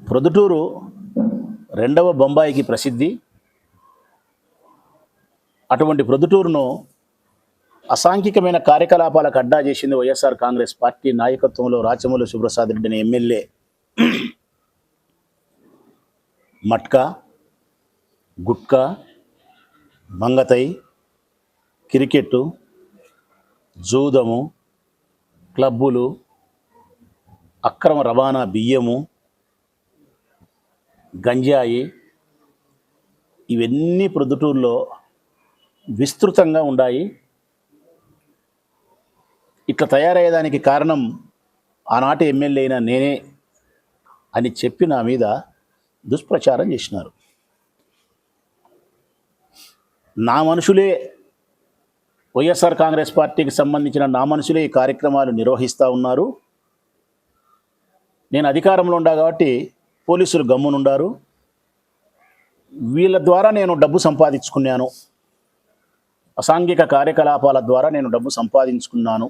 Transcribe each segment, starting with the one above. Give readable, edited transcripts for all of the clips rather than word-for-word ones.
ప్రొద్దుటూరు రెండవ బొంబాయికి ప్రసిద్ధి. అటువంటి ప్రొద్దుటూరును అసాంఘికమైన కార్యకలాపాలకు అడ్డా చేసింది వైఎస్ఆర్ కాంగ్రెస్ పార్టీ నాయకత్వంలో రాచమల్లు శివప్రసాద్ రెడ్డిని ఎమ్మెల్యే. మట్కా, గుట్కా, మంగతై, క్రికెట్టు, జూదము, క్లబ్బులు, అక్రమ రవాణా బియ్యము, గంజాయి, ఇవన్నీ ప్రొద్దుటూరులో విస్తృతంగా ఉన్నాయి. ఇట్లా తయారయ్యేదానికి కారణం ఆనాటి ఎమ్మెల్యే అయిన నేనే అని చెప్పి నా మీద దుష్ప్రచారం చేసినారు. నా మనుషులే, వైఎస్ఆర్ కాంగ్రెస్ పార్టీకి సంబంధించిన నా మనుషులే ఈ కార్యక్రమాలు నిర్వహిస్తూ ఉన్నారు. నేను అధికారంలో ఉండా కాబట్టి పోలీసులు గమ్మునుండారు. వీళ్ళ ద్వారా నేను డబ్బు సంపాదించుకున్నాను, అసాంఘిక కార్యకలాపాల ద్వారా నేను డబ్బు సంపాదించుకున్నాను.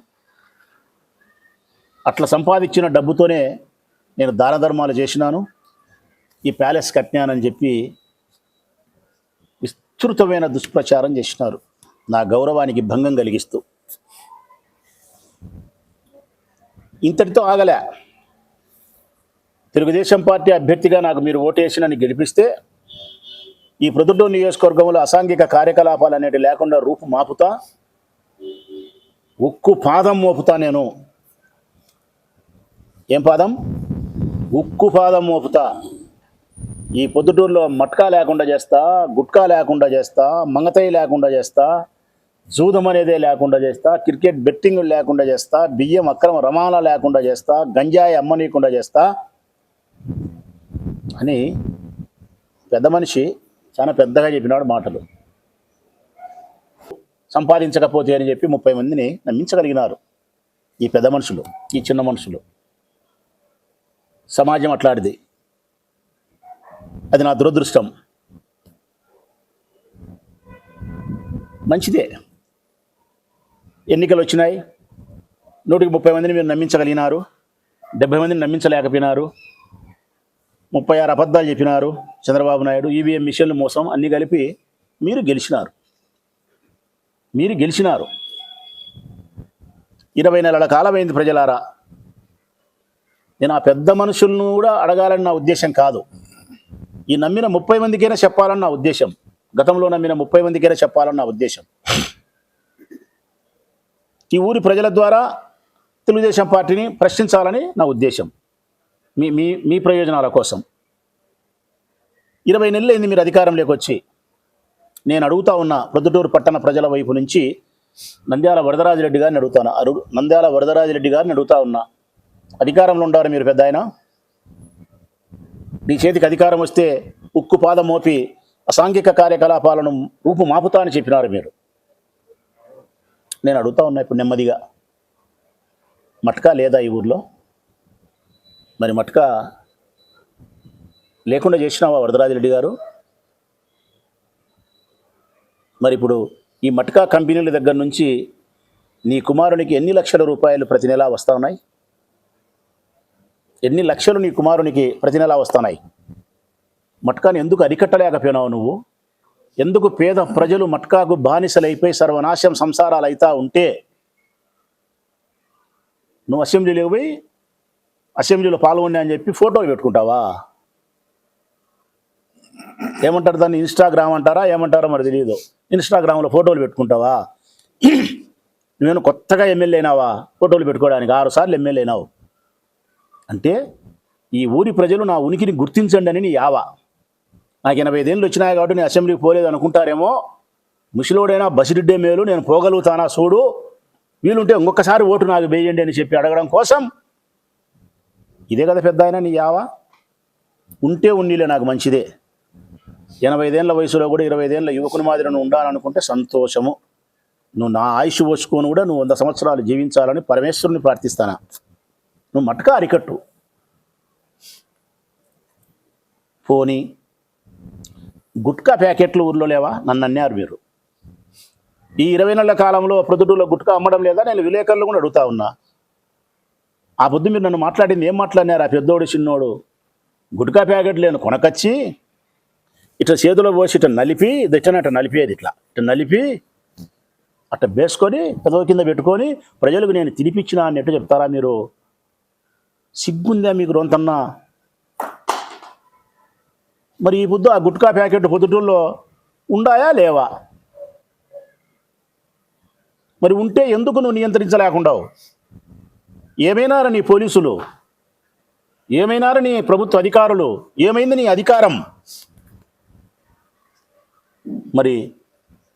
అట్లా సంపాదించిన డబ్బుతోనే నేను దాన ధర్మాలు చేసినాను, ఈ ప్యాలెస్ కట్టినానని చెప్పి విస్తృతమైన దుష్ప్రచారం చేసినారు, నా గౌరవానికి భంగం కలిగిస్తూ. ఇంతటితో ఆగలే. తెలుగుదేశం పార్టీ అభ్యర్థిగా నాకు మీరు ఓటేసి నన్ను గెలిపిస్తే ఈ ప్రొద్దుటూరు నియోజకవర్గంలో అసాంఘిక కార్యకలాపాలు అనేవి లేకుండా రూపు మాపుతా, ఉక్కు పాదం మోపుతా. నేను ఏం పాదం? ఉక్కు పాదం మోపుతా. ఈ పొద్దుటూరులో మట్కా లేకుండా చేస్తా, గుట్కా లేకుండా చేస్తా, మంగతై లేకుండా చేస్తా, జూదం అనేదే లేకుండా చేస్తా, క్రికెట్ బెట్టింగ్ లేకుండా చేస్తా, బియ్యం అక్రమ రవాణా లేకుండా చేస్తా, గంజాయి అమ్మనీయకుండా చేస్తా అని పెద్ద మనిషి చాలా పెద్దగా చెప్పినాడు మాటలు. సంపాదించకపోతే అని చెప్పి 30 మందిని నమ్మించగలిగినారు ఈ పెద్ద మనుషులు, ఈ చిన్న మనుషులు. సమాజం అట్లాంటిది. అది నా దురదృష్టం. మంచిదే, ఎన్నికలు వచ్చినాయి, 130 మందిని మీరు నమ్మించగలిగినారు, 70 మందిని నమ్మించలేకపోయినారు, 36 అబద్ధాలు చెప్పినారు చంద్రబాబు నాయుడు, ఈవీఎం మిషన్లు మోసం అన్నీ కలిపి మీరు గెలిచినారు. 20 నెలల కాలమైంది ప్రజలారా. నేను ఆ పెద్ద మనుషులను కూడా అడగాలని నా ఉద్దేశం కాదు, ఈ నమ్మిన 30 మందికైనా చెప్పాలని నా ఉద్దేశం, గతంలో నమ్మిన 30 మందికైనా చెప్పాలని నా ఉద్దేశం. ఈ ఊరి ప్రజల ద్వారా తెలుగుదేశం పార్టీని ప్రశ్నించాలని నా ఉద్దేశం, మీ మీ మీ ప్రయోజనాల కోసం. 20 నెలలు అయింది మీరు అధికారంలోకి వచ్చి. నేను అడుగుతా ఉన్న ప్రొద్దుటూరు పట్టణ ప్రజల వైపు నుంచి నంద్యాల వరదరాజిరెడ్డి గారిని అడుగుతా ఉన్నా, అధికారంలో ఉండారు మీరు పెద్ద ఆయన, నీ చేతికి అధికారం వస్తే ఉక్కు పాదం మోపి అసాంఘిక కార్యకలాపాలను రూపు మాపుతా అని చెప్పినారు మీరు. నేను అడుగుతా ఉన్నా ఇప్పుడు నెమ్మదిగా, మట్కా లేదా ఈ ఊర్లో? మరి మట్కా లేకుండా చేసినావా వరదరాజిరెడ్డి గారు? మరి ఇప్పుడు ఈ మట్కా కంపెనీల దగ్గర నుంచి నీ కుమారునికి ఎన్ని లక్షల రూపాయలు ప్రతి నెలా వస్తూ ఉన్నాయి? ఎన్ని లక్షలు నీ కుమారునికి ప్రతి నెలా వస్తున్నాయి? మట్కాని ఎందుకు అరికట్టలేకపోయినావు నువ్వు? ఎందుకు పేద ప్రజలు మట్కాకు బానిసలైపోయి సర్వనాశం సంసారాలు అవుతా ఉంటే నువ్వు అసెంబ్లీలోకి పోయి అసెంబ్లీలో పాల్గొన్నా అని చెప్పి ఫోటోలు పెట్టుకుంటావా? ఏమంటారు దాన్ని? ఇన్స్టాగ్రామ్ అంటారా ఏమంటారో మరి తెలియదు. ఇన్స్టాగ్రామ్లో ఫోటోలు పెట్టుకుంటావా? నేను కొత్తగా ఎమ్మెల్యే అయినావా ఫోటోలు పెట్టుకోవడానికి? 6 సార్లు ఎమ్మెల్యే అయినావు అంటే ఈ ఊరి ప్రజలు నా ఉనికిని గుర్తించండి అని నీ యావా. నాకు 85 ఏళ్ళు వచ్చినాయి కాబట్టి నేను అసెంబ్లీకి పోలేదు అనుకుంటారేమో. ముసలోడైనా బసిరెడ్డే మేలు, నేను పోగలుగుతానా చూడు, వీలుంటే ఇంకొకసారి ఓటు నాకు వేయండి అని చెప్పి అడగడం కోసం ఇదే కదా పెద్ద ఆయన నీ యావా. ఉంటే ఉన్నీలే, నాకు మంచిదే. 85 ఏళ్ళ వయసులో కూడా 25 ఏళ్ళ యువకుని మాదిరి నువ్వు ఉండాలనుకుంటే సంతోషము. నువ్వు నా ఆయుష్ పోసుకొని కూడా నువ్వు 100 సంవత్సరాలు జీవించాలని పరమేశ్వరుని ప్రార్థిస్తానా. నువ్వు మట్కా అరికట్టు. పోనీ గుట్కా ప్యాకెట్లు ఊర్లో లేవా? నన్ను అన్నారు మీరు. ఈ 20 నెలల కాలంలో ప్రొద్దుటూరులో గుట్కా అమ్మడం లేదా? నేను విలేకరులు కూడా అడుగుతా ఉన్నా. ఆ పొద్దు మీరు నన్ను మాట్లాడింది ఏం మాట్లాడినారు? ఆ పెద్దోడు చిన్నోడు గుట్కా ప్యాకెట్లు నేను కొనకచ్చి ఇట్లా చేతిలో పోసి ఇట్లా నలిపి ఇట్లా నలిపేది ఇట్లా నలిపి అట్లా వేసుకొని పెదవ కింద పెట్టుకొని ప్రజలకు నేను తినిపించిన అన్నట్టు చెప్తారా మీరు? సిగ్గుందా మీకు రొంతన్నా? మరి ఈ పొద్దు ఆ గుట్కా ప్యాకెట్ పొద్దుటూళ్ళలో ఉండాయా లేవా? మరి ఉంటే ఎందుకు నువ్వు నియంత్రించలేకుండావు? ఏమైనారా నీ పోలీసులు? ఏమైనారా నీ ప్రభుత్వ అధికారులు? ఏమైంది నీ అధికారం? మరి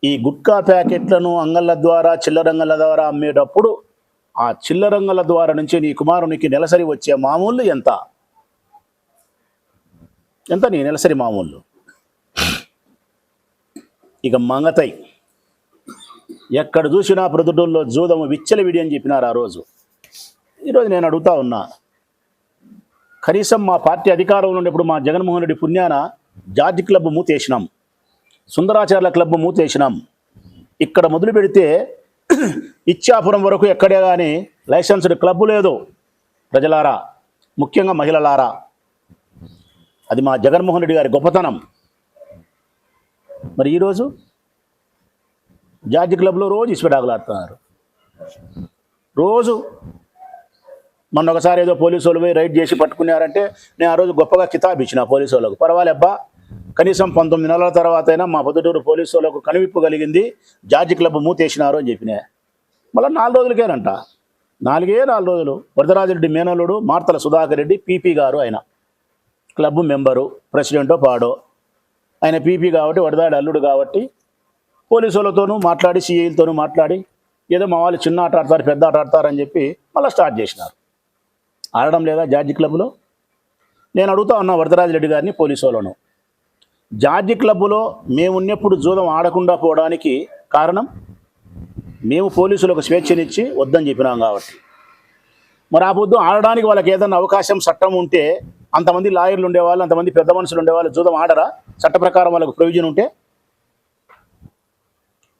ఈ గుట్కా ప్యాకెట్లను అంగళ్ళ ద్వారా చిల్లరంగళ్ళ ద్వారా అమ్మేటప్పుడు ఆ చిల్లరంగళ్ళ ద్వారా నుంచి నీ కుమారునికి నెలసరి వచ్చే మామూలు ఎంత నీ నెలసరి మామూలు? ఇక మంగతై ఎక్కడ చూసినా ప్రొద్దుటూళ్ళలో జూదము విచ్చలవిడి అని చెప్పినారు ఆ రోజు. ఈరోజు నేను అడుగుతా ఉన్నా, కనీసం మా పార్టీ అధికారంలో ఉన్నప్పుడు మా జగన్మోహన్ రెడ్డి పుణ్యాన జార్జి క్లబ్ మూతేసినాం, సుందరాచార్యుల క్లబ్ మూతేసినాం. ఇక్కడ మొదలు పెడితే ఇచ్చాపురం వరకు ఎక్కడే కానీ లైసెన్స్డ్ క్లబ్ లేదు. ప్రజలారా, ముఖ్యంగా మహిళలారా, అది మా జగన్మోహన్ రెడ్డి గారి గొప్పతనం. మరి ఈరోజు జార్జి క్లబ్లో రోజు ఇసుపెటాకులు ఆడుతున్నారు. రోజు మొన్న ఒకసారి ఏదో పోలీసు వాళ్ళు పోయి రైడ్ చేసి పట్టుకున్నారంటే నేను ఆ రోజు గొప్పగా కితాబ్ ఇచ్చిన పోలీసు వాళ్ళకు. పర్వాలేబ్బా, కనీసం 19 నెలల తర్వాత అయినా మా పొద్దుటూరు పోలీసు వాళ్ళకు కనువిప్పు కలిగింది, జార్జి క్లబ్ మూతేసినారు అని చెప్పినా. మళ్ళీ 4 రోజులకేనంట, 4 రోజులు. వరదరాజరెడ్డి మేనల్లుడు మార్తల సుధాకర్ రెడ్డి పీపీ గారు, ఆయన క్లబ్ మెంబరు, ప్రెసిడెంటో పాడో. ఆయన పీపీ కాబట్టి, వరదాడి అల్లుడు కాబట్టి పోలీసు వాళ్ళతోనూ మాట్లాడి, సిఐలతోనూ మాట్లాడి ఏదో మా వాళ్ళు చిన్న ఆట ఆడతారు, పెద్ద ఆట ఆడతారని చెప్పి మళ్ళీ స్టార్ట్ చేసినారు. ఆడడం లేదా జార్జి క్లబ్లో? నేను అడుగుతా ఉన్నా వరదరాజరెడ్డి గారిని, పోలీసు వాళ్ళను, జార్జి క్లబ్లో మేము ఉన్నప్పుడు జూదం ఆడకుండా పోవడానికి కారణం మేము పోలీసులకు స్వేచ్ఛనిచ్చి వద్దని చెప్పినాం కాబట్టి. మరి ఆ పొద్దు ఆడడానికి వాళ్ళకి ఏదైనా అవకాశం, చట్టం ఉంటే, అంతమంది లాయర్లు ఉండేవాళ్ళు, అంతమంది పెద్ద మనుషులు ఉండేవాళ్ళు, జూదం ఆడరా? చట్ట ప్రకారం వాళ్ళకు ప్రొవిజన్ ఉంటే.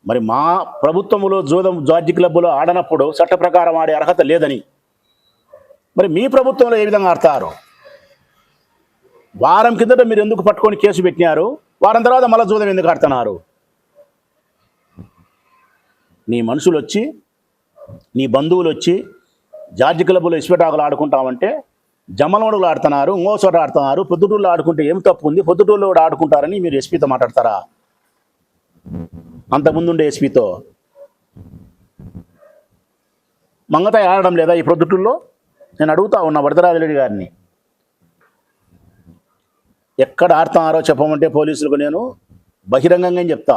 మరి మా ప్రభుత్వంలో జూదం జార్జి క్లబ్లో ఆడనప్పుడు చట్ట ప్రకారం ఆడే అర్హత లేదని మరి మీ ప్రభుత్వంలో ఏ విధంగా ఆడతారు? వారం కిందట మీరు ఎందుకు పట్టుకొని కేసు పెట్టినారు? వారం తర్వాత మళ్ళీ జూదం ఎందుకు ఆడుతున్నారు? నీ మనుషులు వచ్చి, నీ బంధువులు వచ్చి జార్జి క్లబ్లో ఇసుపెటాకులు ఆడుకుంటామంటే జమ్మలమడుగులు ఆడుతున్నారు, ఇంకో చోట ఆడుతున్నారు. పొద్దుటూరులో ఆడుకుంటే ఏం తప్పు ఉంది? పొద్దుటూరులో కూడా ఆడుకుంటారని మీరు ఎస్పీతో మాట్లాడతారా? అంతకుముందుండే ఎస్పీతో. మంగతాయి ఆడడం లేదా ఈ పొద్దుటూరులో? నేను అడుగుతా ఉన్నా వరదరాజరెడ్డి గారిని, ఎక్కడ ఆడుతున్నారో చెప్పమంటే పోలీసులకు నేను బహిరంగంగా చెప్తా.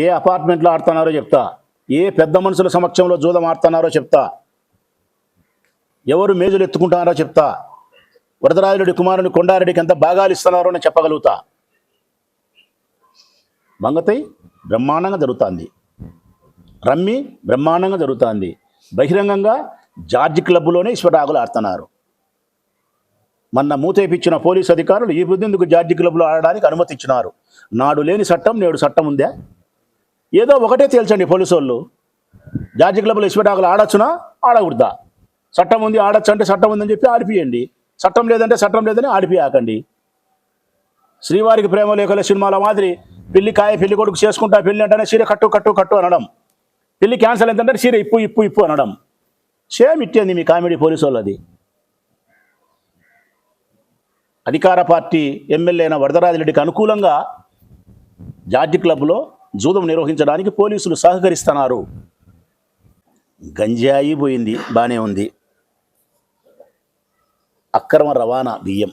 ఏ అపార్ట్మెంట్లో ఆడుతున్నారో చెప్తా, ఏ పెద్ద మనుషుల సమక్షంలో జూదం ఆడుతున్నారో చెప్తా, ఎవరు మేజులు ఎత్తుకుంటున్నారో చెప్తా, వరదరాజరెడ్డి కుమారుని కొండారెడ్డికి ఎంత భాగాలు ఇస్తున్నారో నేను చెప్పగలుగుతా. మంగతై బ్రహ్మాండంగా జరుగుతుంది, రమ్మి బ్రహ్మాండంగా జరుగుతుంది. బహిరంగంగా జార్జి క్లబ్లోనే ఇసుపెటాకులు ఆడుతున్నారు. మొన్న మూతేపించిన పోలీసు అధికారులు ఈ బుద్ధిందుకు జార్జి క్లబ్లో ఆడడానికి అనుమతి ఇచ్చినారు. నాడు లేని చట్టం నేడు చట్టం ఉందా? ఏదో ఒకటే తేల్చండి పోలీసు వాళ్ళు, జార్జి క్లబ్లో ఇసుపెటాకులు ఆడొచ్చునా ఆడకూడదా? చట్టం ఉంది, ఆడొచ్చు అంటే చట్టం ఉందని చెప్పి ఆడిపియండి, చట్టం లేదంటే చట్టం లేదని ఆడిపియాకండి. శ్రీవారికి ప్రేమ లేఖల సినిమాల మాదిరి పెళ్లి పెళ్లి కొడుకు చేసుకుంటా, పెళ్లి అంటేనే చీర కట్టు కట్టు కట్టు అనడం, పెళ్లి క్యాన్సల్ ఎంతంటే చీర ఇప్పు ఇప్పు ఇప్పు అనడం. సేమ్ ఇట్టేంది మీ కామెడీ పోలీసు వాళ్ళది. అధికార పార్టీ ఎమ్మెల్యే అయిన వరదరాజరెడ్డికి అనుకూలంగా జార్జి క్లబ్లో జూదం నిర్వహించడానికి పోలీసులు సహకరిస్తున్నారు. గంజాయి పోయింది, బాగానే ఉంది. అక్రమ రవాణా బియ్యం,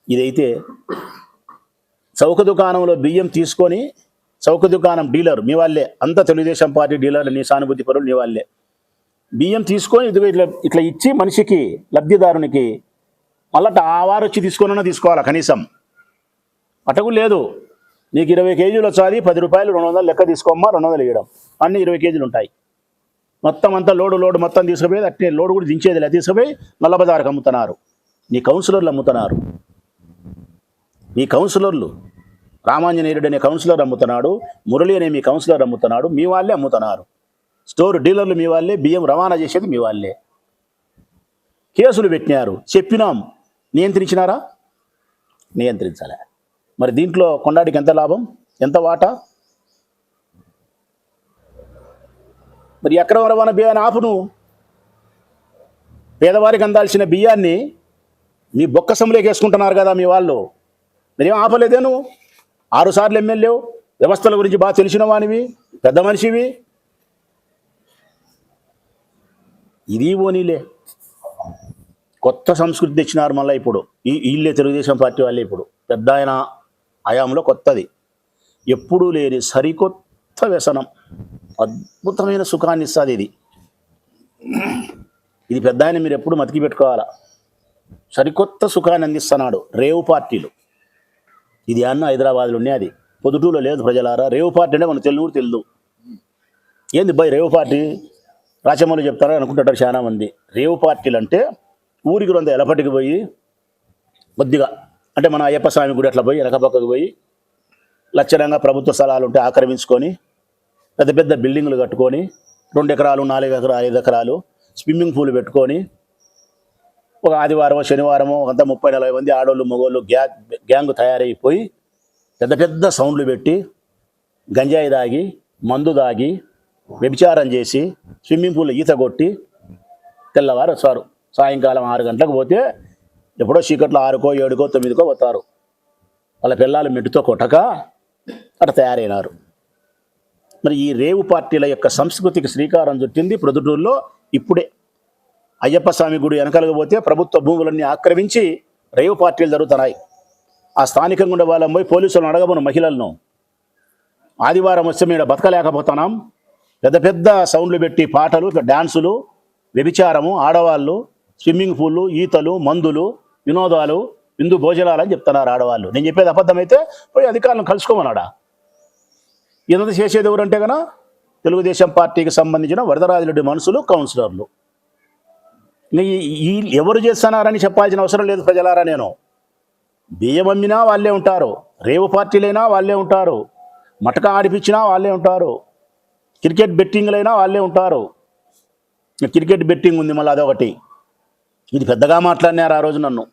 ఇదైతే చౌక దుకాణంలో బియ్యం తీసుకొని, చౌక దుకాణం డీలర్ మీ వాళ్ళే, అంత తెలుగుదేశం పార్టీ డీలర్, నీ సానుభూతి పరులు నీ వాళ్ళే, బియ్యం తీసుకొని ఇదిగో ఇట్లా ఇట్లా ఇచ్చి మనిషికి, లబ్ధిదారునికి మళ్ళీ ఆ వారు వచ్చి తీసుకొనన్నా తీసుకోవాలా కనీసం. అటకు లేదు, నీకు 20 కేజీలు వచ్చాది, 10 రూపాయలు 200 లెక్క తీసుకోమ్మా, 200 ఇవ్వడం. అన్నీ 20 కేజీలు ఉంటాయి. మొత్తం అంతా లోడు మొత్తం తీసుకుపోయి, అట్టే లోడు కూడా దించేది లేదు, తీసుకుపోయి నల్లబజారుకు అమ్ముతున్నారు. నీ కౌన్సిలర్లు అమ్ముతున్నారు, మీ కౌన్సిలర్లు. రామాంజనేయుడు అనే కౌన్సిలర్ అమ్ముతున్నాడు, మురళి అనే మీ కౌన్సిలర్ అమ్ముతున్నాడు, మీ వాళ్ళే అమ్ముతున్నారు. స్టోర్ డీలర్లు మీ వాళ్ళే, బియ్యం రవాణా చేసేది మీ వాళ్ళే. కేసులు పెట్టినారు, చెప్పినాం నియంత్రించినారా? నియంత్రించాలి. మరి దీంట్లో కొండాడికి ఎంత లాభం, ఎంత వాటా? మరి అక్రమ రవాణా బియ్యాన్ని ఆపు. నువ్వు పేదవారికి అందాల్సిన బియ్యాన్ని మీ బొక్కసంలోకి వేసుకుంటున్నారు కదా మీ వాళ్ళు. మీరేం ఆపలేదే? నువ్వు 6 సార్లు ఎమ్మెల్యే, వ్యవస్థల గురించి బాగా తెలిసిన వానివి, పెద్ద మనిషివి. ఇది ఓనీలే. కొత్త సంస్కృతి తెచ్చినారు మళ్ళీ ఇప్పుడు. వీళ్ళే తెలుగుదేశం పార్టీ వాళ్ళే ఇప్పుడు. పెద్ద ఆయన హయాంలో కొత్తది, ఎప్పుడూ లేని సరికొత్త వ్యసనం, అద్భుతమైన సుఖాన్ని ఇస్తుంది ఇది పెద్ద ఆయన మీరు ఎప్పుడు మతికి పెట్టుకోవాలా. సరికొత్త సుఖాన్ని అందిస్తున్నాడు. రేవు పార్టీలు. ఇది అన్న హైదరాబాద్లో ఉన్నాయి, అది పొద్దుటూరులో లేదు ప్రజలారా. రేవు పార్టీ అంటే మన తెలుగు తెలియదు. ఏంది బై రేవు పార్టీ? రాచమల్లి చెప్తారని అనుకుంటారు చాలా మంది. రేవు పార్టీలు అంటే ఊరికి 2 ఎలపటికి పోయి కొద్దిగా, అంటే మన అయ్యప్ప స్వామి గుడి అట్లా పోయి వెనకపక్కకు పోయి లక్షణంగా ప్రభుత్వ స్థలాలు ఉంటే ఆక్రమించుకొని పెద్ద పెద్ద బిల్డింగులు కట్టుకొని 2 ఎకరాలు 4 ఎకరాలు 5 ఎకరాలు స్విమ్మింగ్ పూల్ పెట్టుకొని ఒక ఆదివారమో శనివారమో అంతా 30-40 మంది ఆడోళ్ళు మగోళ్ళు గ్యాంగ్ తయారైపోయి పెద్ద పెద్ద సౌండ్లు పెట్టి గంజాయి దాగి మందు దాగి వ్యభిచారం చేసి స్విమ్మింగ్ పూల్లో ఈత కొట్టి తెల్లవారు వస్తారు. సాయంకాలం 6 గంటలకు పోతే ఎప్పుడో చీకట్లో 6కో 7కో 9కో పోతారు. వాళ్ళ పిల్లలు మెట్టుతో కొట్టక అట్లా తయారైనారు. మరి ఈ రేవు పార్టీల యొక్క సంస్కృతికి శ్రీకారం చుట్టింది ప్రొద్దుటూరులో ఇప్పుడే. అయ్యప్ప స్వామి గుడి వెనకాలకు పోతే ప్రభుత్వ భూములన్నీ ఆక్రమించి రేవు పార్టీలు జరుగుతున్నాయి. ఆ స్థానికంగా ఉండే వాళ్ళం పోయి పోలీసులను అడగబోను మహిళలను. ఆదివారం వస్తే మేము బతకలేకపోతున్నాం, పెద్ద పెద్ద సౌండ్లు పెట్టి పాటలు, డ్యాన్సులు, వ్యభిచారము, ఆడవాళ్ళు, స్విమ్మింగ్ పూళ్ళు, ఈతలు, మందులు, వినోదాలు, విందు భోజనాలు అని చెప్తున్నారు ఆడవాళ్ళు. నేను చెప్పేది అబద్ధమైతే పోయి అధికారులను కలుసుకోమన్నాడా. ఇదంతా చేసేది ఎవరంటే కనుక తెలుగుదేశం పార్టీకి సంబంధించిన వరదరాజరెడ్డి మనుషులు, కౌన్సిలర్లు. ఈ ఎవరు చేస్తున్నారని చెప్పాల్సిన అవసరం లేదు ప్రజలారా. నేను బియ్యం అమ్మినా వాళ్ళే ఉంటారు, రేవు పార్టీలైనా వాళ్ళే ఉంటారు, మటక ఆడిపించినా వాళ్ళే ఉంటారు, క్రికెట్ బెట్టింగ్లైనా వాళ్ళే ఉంటారు. క్రికెట్ బెట్టింగ్ ఉంది మళ్ళీ అదొకటి. ఇది పెద్దగా మాట్లాడినారు ఆ రోజు నన్ను.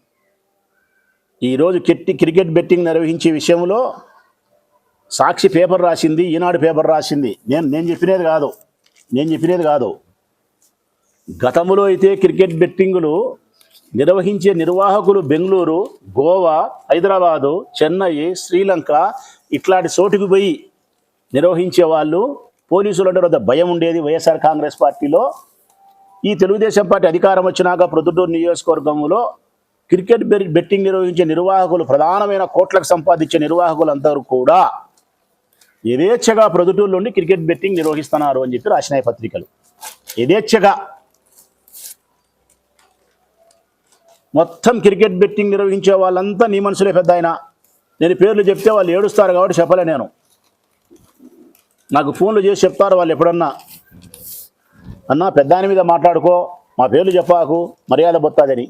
ఈరోజు క్రికెట్ బెట్టింగ్ నిర్వహించే విషయంలో సాక్షి పేపర్ రాసింది, ఈనాడు పేపర్ రాసింది. నేను చెప్పినది కాదు. గతంలో అయితే క్రికెట్ బెట్టింగులు నిర్వహించే నిర్వాహకులు బెంగళూరు, గోవా, హైదరాబాదు, చెన్నై, శ్రీలంక ఇట్లాంటి చోటుకు పోయి నిర్వహించే వాళ్ళు. పోలీసులు అంటే భయం ఉండేది వైఎస్ఆర్ కాంగ్రెస్ పార్టీలో. ఈ తెలుగుదేశం పార్టీ అధికారం వచ్చినాక ప్రొద్దుటూరు నియోజకవర్గంలో క్రికెట్ బెట్టింగ్ నిర్వహించే నిర్వాహకులు, ప్రధానమైన కోట్లకు సంపాదించే నిర్వాహకులందరూ కూడా యథేచ్ఛగా ప్రొద్దుటూరు నుండి క్రికెట్ బెట్టింగ్ నిర్వహిస్తున్నారు అని చెప్పి రాసినాయి పత్రికలు. యథేచ్ఛగా మొత్తం క్రికెట్ బెట్టింగ్ నిర్వహించే వాళ్ళంతా నీ మనుషులే. పెద్ద ఆయన నేను పేర్లు చెప్తే వాళ్ళు ఏడుస్తారు కాబట్టి చెప్పలే. నేను నాకు ఫోన్లు చేసి చెప్తారు వాళ్ళు ఎప్పుడన్నా, అన్నా పెద్ద ఆయన మీద మాట్లాడుకో, మా పేర్లు చెప్పాకు, మర్యాద బొత్తాదని.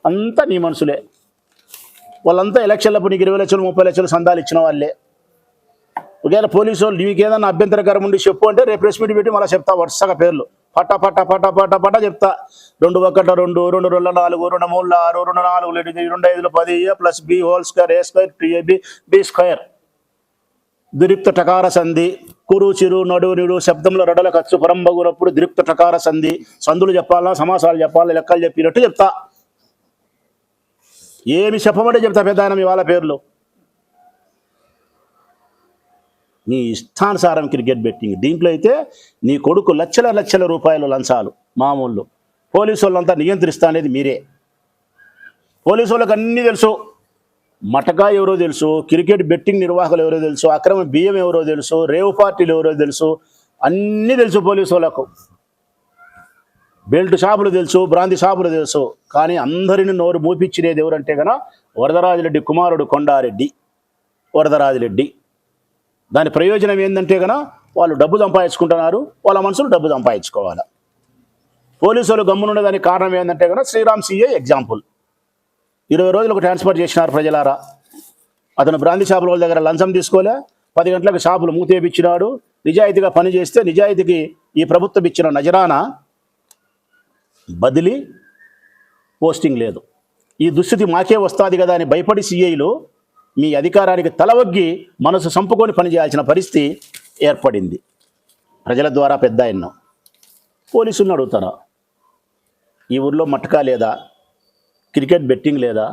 అంతా నీ మనుషులే. వాళ్ళంతా ఎలక్షన్లప్పుడు నీకు 20 లక్షలు 30 లక్షలు సందాలు ఇచ్చిన వాళ్ళే. ఒకవేళ పోలీసు వాళ్ళు నీకు ఏదన్నా అభ్యంతరకరం ఉండి చెప్పు అంటే రేపు ప్రెస్ మీట్ పెట్టి మళ్ళీ చెప్తా వరుసగా పేర్లు పట్ట పట్ట పట్ట పట్ట పట్ట చెప్తా. 2 1 2 2 2 2 4 2 3 6 2 4 2 5 10 ప్లస్ బి హోల్ స్క్వేర్ ఏ స్క్వేర్ 2ab బి స్క్వేర్. దిరిప్త టకార సంధి, కురు చిరు నడు నిడు శబ్దంలో రడల ఖర్చు పరంబగునప్పుడు దిరిప్త టకార సంధి. సందులు చెప్పాలా, సమాసాలు చెప్పాలా, లెక్కలు చెప్పినట్టు చెప్తా. ఏమి చెప్పమంటే చెప్తా పెద్ద ఆయన మీ వాళ్ళ పేర్లు. నీ ఇష్టానుసారం క్రికెట్ బెట్టింగ్. దీంట్లో అయితే నీ కొడుకు లక్షల రూపాయలు లంచాలు మామూలు. పోలీసు వాళ్ళంతా నియంత్రిస్తా అనేది మీరే. పోలీసు వాళ్ళకి అన్నీ తెలుసు. మటకా ఎవరో తెలుసు, క్రికెట్ బెట్టింగ్ నిర్వాహకులు ఎవరో తెలుసు, అక్రమ బియ్యం ఎవరో తెలుసు, రేవు పార్టీలు ఎవరో తెలుసు, అన్నీ తెలుసు పోలీసు వాళ్ళకు. బెల్ట్ షాపులు తెలుసు, బ్రాంతి షాపులు తెలుసు. కానీ అందరిని నోరు మూపించినది ఎవరంటే కనుక వరదరాజిరెడ్డి కుమారుడు కొండారెడ్డి, వరదరాజిరెడ్డి. దాని ప్రయోజనం ఏంటంటే కనుక వాళ్ళు డబ్బు సంపాదించుకుంటున్నారు, వాళ్ళ మనుషులు డబ్బు సంపాదించుకోవాలి. పోలీసు వాళ్ళు గమ్మునుండేదానికి కారణం ఏంటంటే కనుక శ్రీరామ్ సిఏ ఎగ్జాంపుల్. 20 రోజులకు ట్రాన్స్ఫర్ చేసినారు ప్రజలారా. అతను బ్రాంతి షాపుల వాళ్ళ దగ్గర లంచం తీసుకోలే, 10 గంటలకు షాపులు మూతేపిచ్చినాడు. నిజాయితీగా పనిచేస్తే నిజాయితీకి ఈ ప్రభుత్వం ఇచ్చిన నజరానా బదిలీ, పోస్టింగ్ లేదు. ఈ దుస్థితి మాకే వస్తుంది కదా అని భయపడి సిఐలు మీ అధికారానికి తలవగ్గి మనసు సంపుకొని పనిచేయాల్సిన పరిస్థితి ఏర్పడింది. ప్రజల ద్వారా పెద్ద ఎన్నో పోలీసులను అడుగుతాను, ఈ ఊర్లో మట్కా లేదా, క్రికెట్ బెట్టింగ్ లేదా,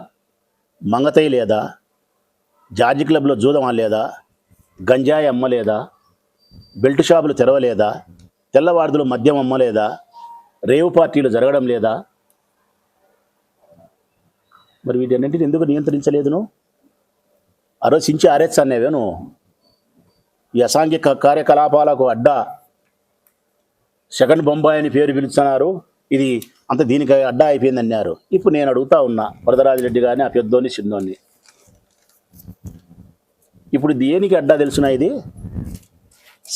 మంగతై లేదా, జార్జి క్లబ్లో జూదమా లేదా, గంజాయి అమ్మలేదా, బెల్ట్ షాపులు తెరవలేదా, తెల్లవార్దులు మద్యం అమ్మలేదా, రేవు పార్టీలు జరగడం లేదా? మరి వీటన్నింటిని ఎందుకు నియంత్రించలేదు నువ్వు? ఆలోచించి ఆరేచ్చనేవే నువ్వు. ఈ అసాంఘిక కార్యకలాపాలకు అడ్డా సెకండ్ బొంబాయి అని పేరు పిలుస్తున్నారు, ఇది అంత దీనికి అడ్డా అయిపోయిందన్నారు. ఇప్పుడు నేను అడుగుతా ఉన్నా వరదరాజిరెడ్డి కానీ ఆ పెద్దోని చిన్నోని, ఇప్పుడు దేనికి అడ్డా తెలుసునా? ఇది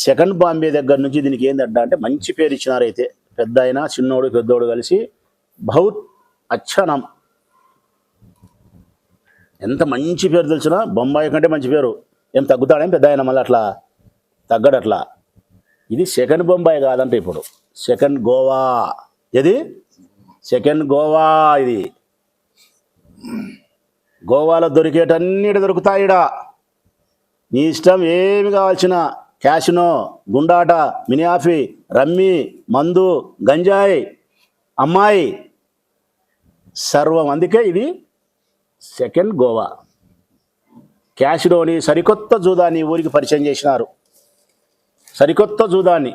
సెకండ్ బాంబే దగ్గర నుంచి దీనికి ఏంది అడ్డా అంటే మంచి పేరు ఇచ్చినారైతే, పెద్ద అయినా చిన్నోడు పెద్దోడు కలిసి బహుత్ అచ్చనం, ఎంత మంచి పేరు తెలిసినా బొంబాయి కంటే మంచి పేరు. ఏం తగ్గుతాడేం పెద్ద అయినా మళ్ళీ అట్లా తగ్గడట్లా. ఇది సెకండ్ బొంబాయి కాదంటే ఇప్పుడు సెకండ్ గోవా. ఏది సెకండ్ గోవా? ఇది గోవాలో దొరికేటన్నిటి దొరుకుతాయిడా. నీ ఇష్టం, ఏమి కావాల్సిన క్యాషినో, గుండాట, మినియాఫీ, రమ్మి, మందు, గంజాయి, అమ్మాయి సర్వం. అందుకే ఇది సెకండ్ గోవా. క్యాషినోని సరికొత్త జూదాన్ని ఊరికి పరిచయం చేసినారు, సరికొత్త జూదాన్ని.